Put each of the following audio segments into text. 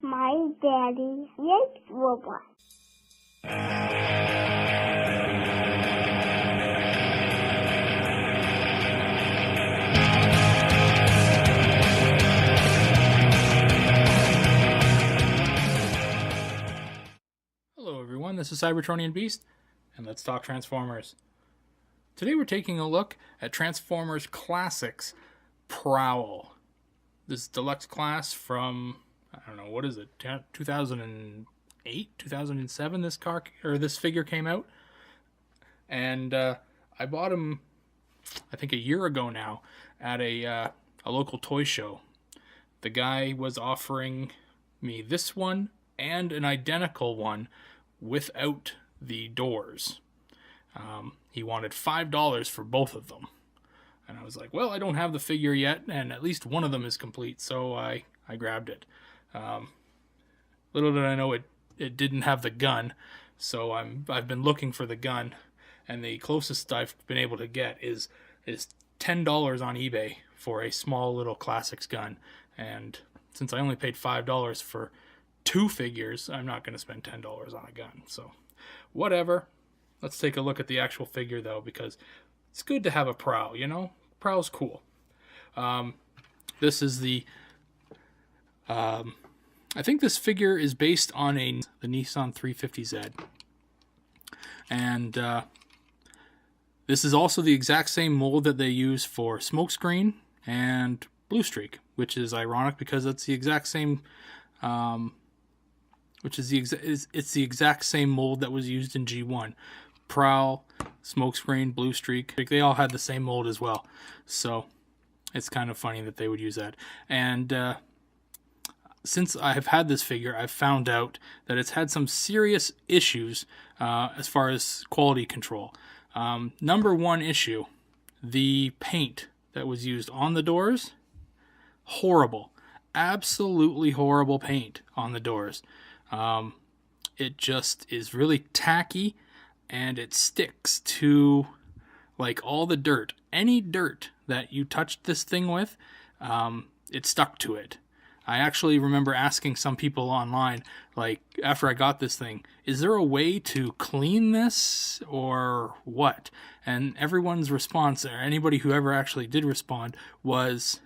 My daddy hates robots. Hello everyone, this is Cybertronianbeast, and let's talk Transformers. Today we're taking a look at Transformers Classics Prowl. This Deluxe class from, I don't know, what is it, 2008, 2007 this figure came out. And I bought him, I think a year ago now, at a local toy show. The guy was offering me this one and an identical one without the doors. He wanted $5 for both of them. And I was like, well, I don't have the figure yet, and at least one of them is complete, so I grabbed it. Little did I know it didn't have the gun, so I've been looking for the gun, and the closest I've been able to get is $10 on eBay for a small little Classics gun. And since I only paid $5 for two figures, I'm not going to spend $10 on a gun. So, whatever. Let's take a look at the actual figure, though, because it's good to have a Prowl, you know? Prowl's cool. This is the... I think this figure is based on the Nissan 350Z. And this is also the exact same mold that they use for Smokescreen and Blue Streak, which is ironic because it's the exact same... it's the exact same mold that was used in G1. Prowl, Smokescreen, Blue Streak, they all had the same mold as well. So it's kind of funny that they would use that. And since I have had this figure, I've found out that it's had some serious issues as far as quality control. Number one issue, the paint that was used on the doors, horrible. Absolutely horrible paint on the doors. It just is really tacky, and it sticks to like all the dirt. Any dirt that you touched this thing with, it stuck to it. I actually remember asking some people online, like after I got this thing, is there a way to clean this or what? And everyone's response, or anybody who ever actually did respond, was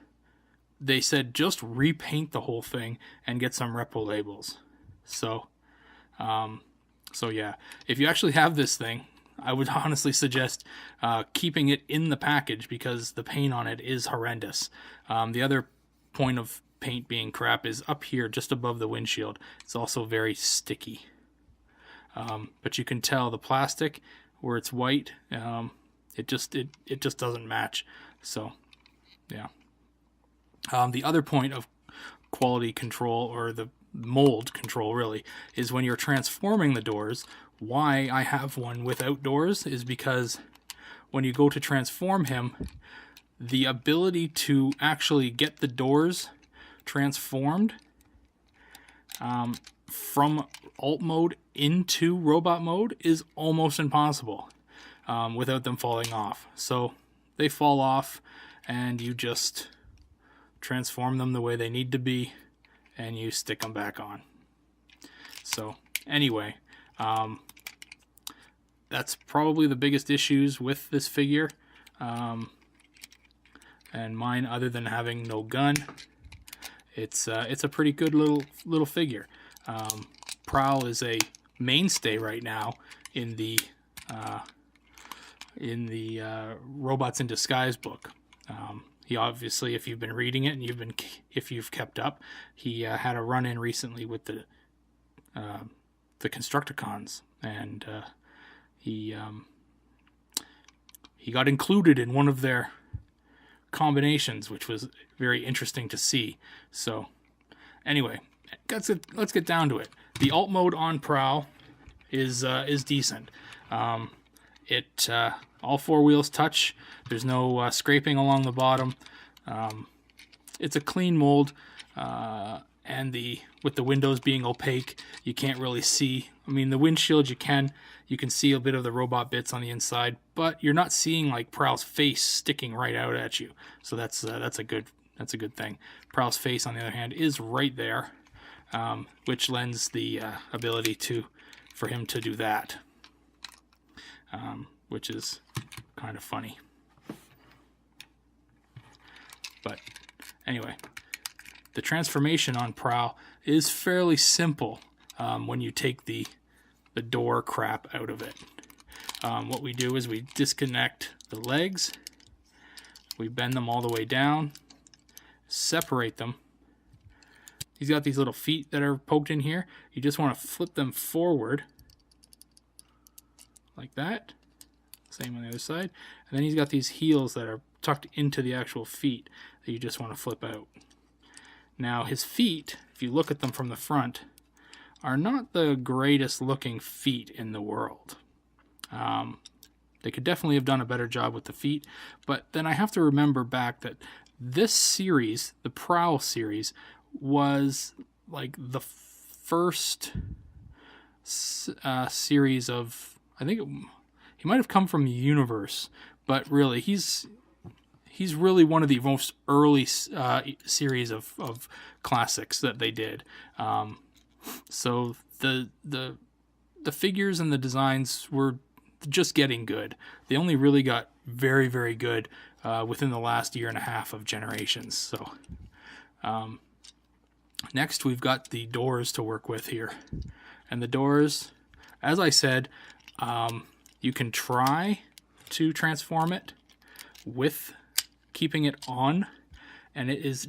they said just repaint the whole thing and get some repo labels. So yeah, if you actually have this thing, I would honestly suggest keeping it in the package because the paint on it is horrendous. The other point of paint being crap is up here just above the windshield. It's also very sticky. But you can tell the plastic where it's white, it just doesn't match. So yeah. The other point of quality control, or the mold control really, is when you're transforming the doors. Why I have one without doors is because when you go to transform him, the ability to actually get the doors transformed from alt mode into robot mode is almost impossible without them falling off. So they fall off and you just transform them the way they need to be and you stick them back on. So anyway, that's probably the biggest issues with this figure. And mine, other than having no gun, it's a pretty good little figure. Prowl is a mainstay right now in the Robots in Disguise book. He obviously, if you've been reading it and if you've kept up, he had a run-in recently with the Constructicons, and he got included in one of their combinations, which was very interesting to see. So anyway, let's get down to it. The alt mode on Prowl is decent. All four wheels touch. There's no scraping along the bottom. It's a clean mold, and with the windows being opaque, you can't really see. I mean, the windshield you can see a bit of the robot bits on the inside, but you're not seeing like Prowl's face sticking right out at you. So that's a good thing. Prowl's face, on the other hand, is right there. which lends the ability for him to do that, which is kind of funny. But anyway, the transformation on Prowl is fairly simple when you take the door crap out of it. What we do is we disconnect the legs, we bend them all the way down, separate them. He's got these little feet that are poked in here. You just want to flip them forward like that. Same on the other side. And then he's got these heels that are tucked into the actual feet that you just want to flip out. Now his feet, if you look at them from the front, are not the greatest looking feet in the world. They could definitely have done a better job with the feet, but then I have to remember back that this series, the Prowl series, was like the first series of, I think he might have come from the universe, but really he's really one of the most early series of classics that they did. So the figures and the designs were just getting good. They only really got very, very good within the last year and a half of Generations. So next we've got the doors to work with here. And the doors, as I said, you can try to transform it with keeping it on, and it is,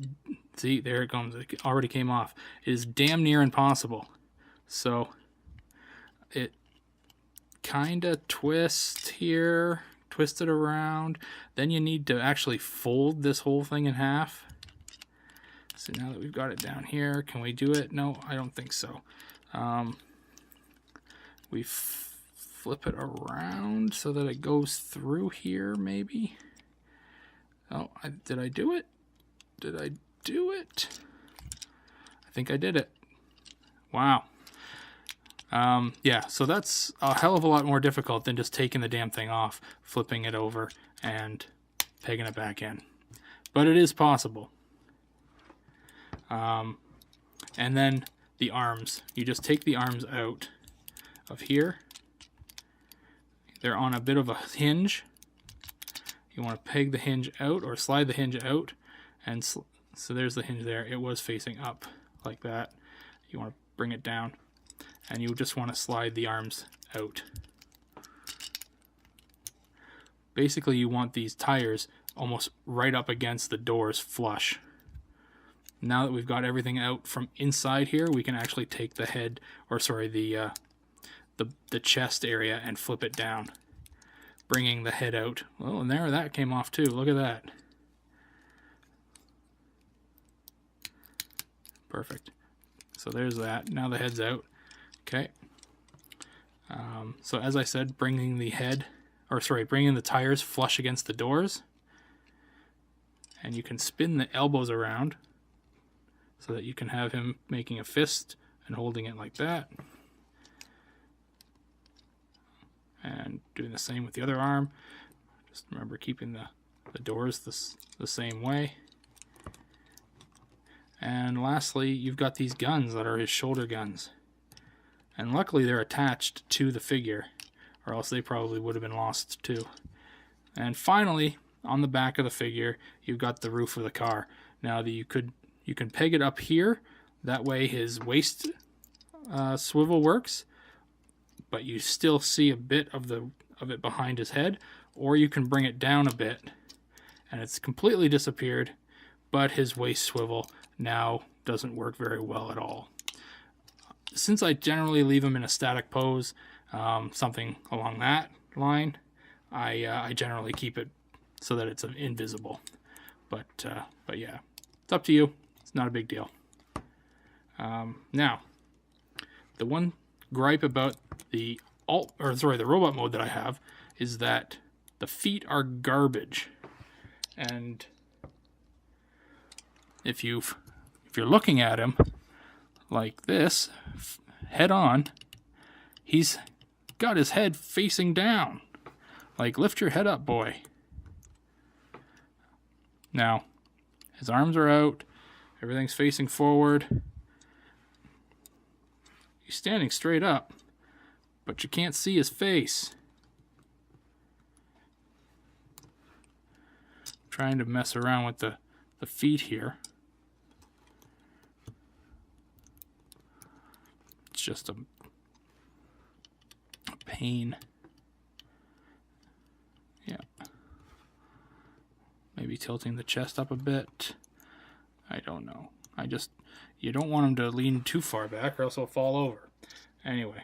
see, there it comes, it already came off. It is damn near impossible. So it kind of twist here, twist it around, then you need to actually fold this whole thing in half. So now that we've got it down here, can we do it? No, I don't think so. We flip it around so that it goes through here, maybe. Oh, did I do it? Did I do it? I think I did it. Wow. Yeah, so that's a hell of a lot more difficult than just taking the damn thing off, flipping it over, and pegging it back in. But it is possible. And then the arms. You just take the arms out of here. They're on a bit of a hinge. You want to peg the hinge out or slide the hinge out. And so there's the hinge there. It was facing up like that. You want to bring it down. And you just want to slide the arms out. Basically, you want these tires almost right up against the doors flush. Now that we've got everything out from inside here, we can actually take the head, or sorry, the chest area and flip it down, bringing the head out. Well, and there that came off too. Look at that. Perfect. So there's that. Now the head's out. Okay. So as I said, bringing the tires flush against the doors, and you can spin the elbows around so that you can have him making a fist and holding it like that, and doing the same with the other arm. Just remember keeping the doors the same way. And lastly, you've got these guns that are his shoulder guns. And luckily they're attached to the figure, or else they probably would have been lost too. And finally, on the back of the figure, you've got the roof of the car. Now you can peg it up here, that way his waist swivel works, but you still see a bit of it behind his head, or you can bring it down a bit and it's completely disappeared, but his waist swivel now doesn't work very well at all. Since I generally leave him in a static pose, something along that line, I generally keep it so that it's invisible. But yeah, it's up to you. It's not a big deal. Now, the one gripe about the robot mode that I have is that the feet are garbage. And if you're looking at him like this, head on, he's got his head facing down. Like, lift your head up, boy. Now, his arms are out, everything's facing forward. He's standing straight up, but you can't see his face. Trying to mess around with the feet here. It's just a pain. Yeah. Maybe tilting the chest up a bit. I don't know. You don't want him to lean too far back or else he'll fall over. Anyway,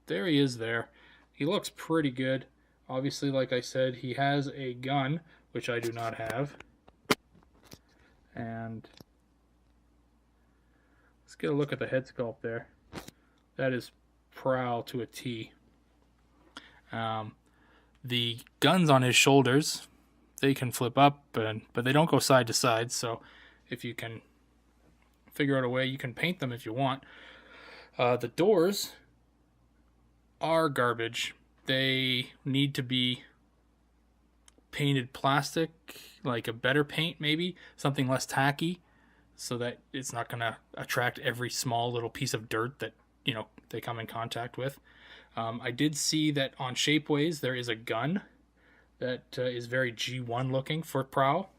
there he is there. He looks pretty good. Obviously, like I said, he has a gun, which I do not have. And let's get a look at the head sculpt there. That is Prowl to a T. The guns on his shoulders, they can flip up, but they don't go side to side. So if you can figure out a way, you can paint them if you want. The doors are garbage. They need to be painted plastic, like a better paint maybe, something less tacky, so that it's not going to attract every small little piece of dirt that, you know, they come in contact with. I did see that on Shapeways there is a gun that is very G1 looking for Prowl,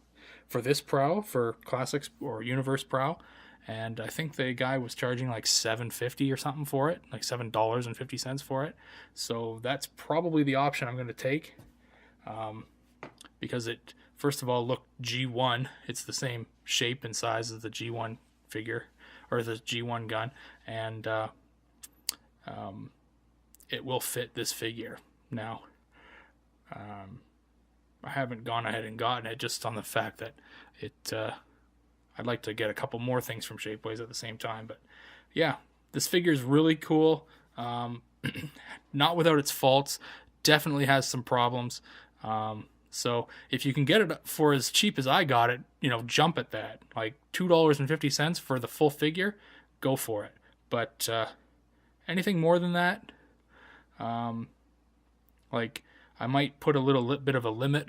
for this Prowl, for Classics or Universe Prowl, and I think the guy was charging like $7.50 or something for it, like $7.50 for it. So that's probably the option I'm going to take, because it, first of all, looked G1. It's the same shape and size as the G1 figure, or the G1 gun, and it will fit this figure. Now, I haven't gone ahead and gotten it just on the fact that it, I'd like to get a couple more things from Shapeways at the same time. But yeah, this figure is really cool. Not without its faults. Definitely has some problems. So if you can get it for as cheap as I got it, you know, jump at that. Like $2.50 for the full figure, go for it. But anything more than that, like I might put a little bit of a limit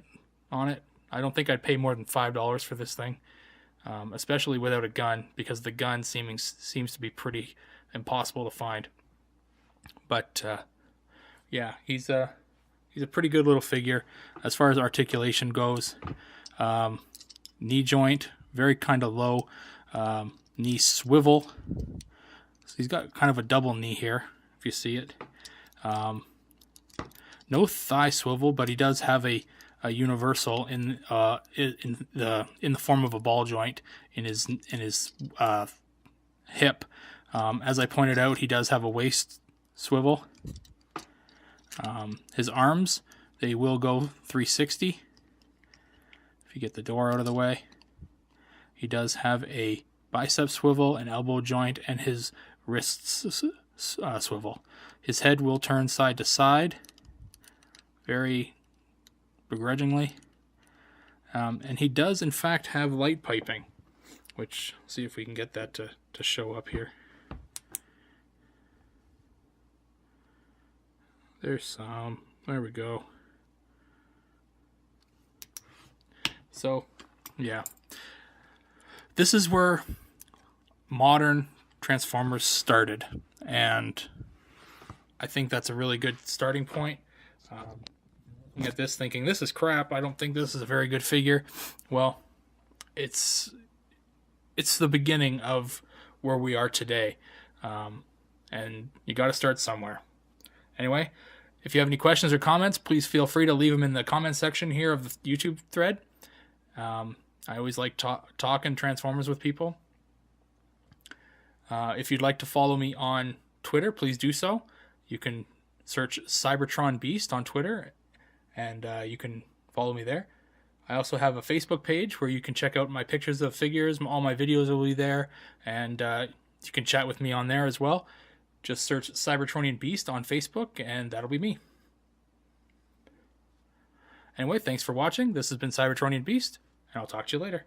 on it. I don't think I'd pay more than $5 for this thing, especially without a gun, because the gun seems to be pretty impossible to find. But yeah, he's a pretty good little figure as far as articulation goes. Knee joint, very kind of low. Knee swivel. So he's got kind of a double knee here, if you see it. No thigh swivel, but he does have a universal in the form of a ball joint in his hip. As I pointed out, he does have a waist swivel. His arms, they will go 360. If you get the door out of the way, he does have a bicep swivel, an elbow joint, and his wrists swivel. His head will turn side to side, very begrudgingly. And he does, in fact, have light piping, which, see if we can get that to show up here. There's some. There we go. So, yeah. This is where modern Transformers started, and I think that's a really good starting point. Looking at this, thinking, this is crap, I don't think this is a very good figure. Well, it's the beginning of where we are today, and you got to start somewhere. Anyway, if you have any questions or comments, please feel free to leave them in the comment section here of the YouTube thread. I always like talking Transformers with people. If you'd like to follow me on Twitter, please do so. You can search Cybertronianbeast on Twitter, and you can follow me there. I also have a Facebook page where you can check out my pictures of figures. All my videos will be there, and you can chat with me on there as well. Just search Cybertronianbeast on Facebook, and that'll be me. Anyway, thanks for watching. This has been Cybertronianbeast, and I'll talk to you later.